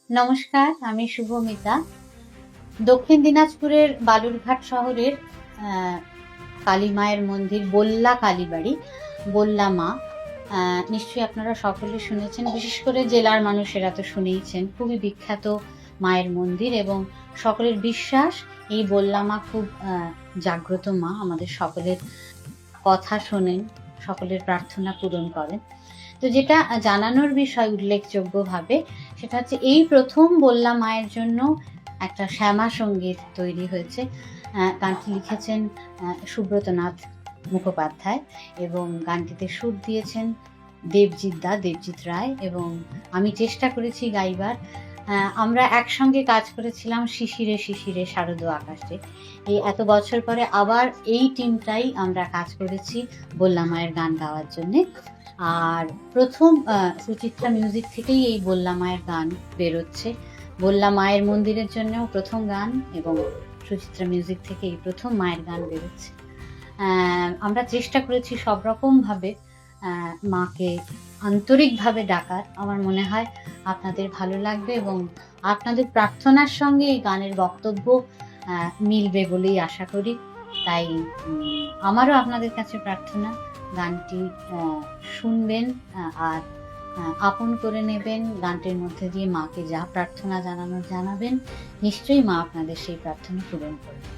নমস্কার, আমি শুভমিতা। দক্ষিণ দিনাজপুরের বালুরঘাট শহরের কালী মায়ের মন্দির বল্লা কালীবাড়ি, বল্লা মা। নিশ্চয়ই আপনারা সকলে শুনেছেন, বিশেষ করে জেলার মানুষেরা তো শুনেইছেন। খুবই বিখ্যাত মায়ের মন্দির এবং সকলের বিশ্বাস এই বল্লা মা খুব জাগ্রত মা, আমাদের সকলের কথা শোনেন, সকলের প্রার্থনা পূরণ করেন। তো যেটা জানানোর বিষয় উল্লেখযোগ্যভাবে, সেটা হচ্ছে এই প্রথম বল্লা মায়ের জন্য একটা শ্যামা সঙ্গীত তৈরি হয়েছে। গানটি লিখেছেন সুব্রতনাথ মুখোপাধ্যায় এবং গানটিতে সুর দিয়েছেন দেবজিৎ রায় এবং আমি চেষ্টা করেছি গাইবার। আমরা একসঙ্গে কাজ করেছিলাম শিশিরে শিশিরে শারদ আকাশে। এই এত বছর পরে আবার এই টিমটাই আমরা কাজ করেছি বল্লা মায়ের গান গাওয়ার জন্যে। আর প্রথম সুচিত্রা মিউজিক থেকেই এই বল্লা মায়ের গান বেরোচ্ছে। বল্লা মায়ের মন্দিরের জন্যও প্রথম গান এবং সুচিত্রা মিউজিক থেকে এই প্রথম মায়ের গান বেরোচ্ছে। আমরা চেষ্টা করেছি সব রকমভাবে মাকে আন্তরিকভাবে ডাকার। আমার মনে হয় আপনাদের ভালো লাগবে এবং আপনাদের প্রার্থনার সঙ্গে এই গানের বক্তব্য মিলবে বলেই আশা করি। তাই আমারও আপনাদের কাছে প্রার্থনা, গানটি শুনবেন আর আপন করে নেবেন। গানটির মধ্যে দিয়ে মাকে যা প্রার্থনা জানানোর জানাবেন, নিশ্চয়ই মা আপনাদের সেই প্রার্থনা পূরণ করবেন।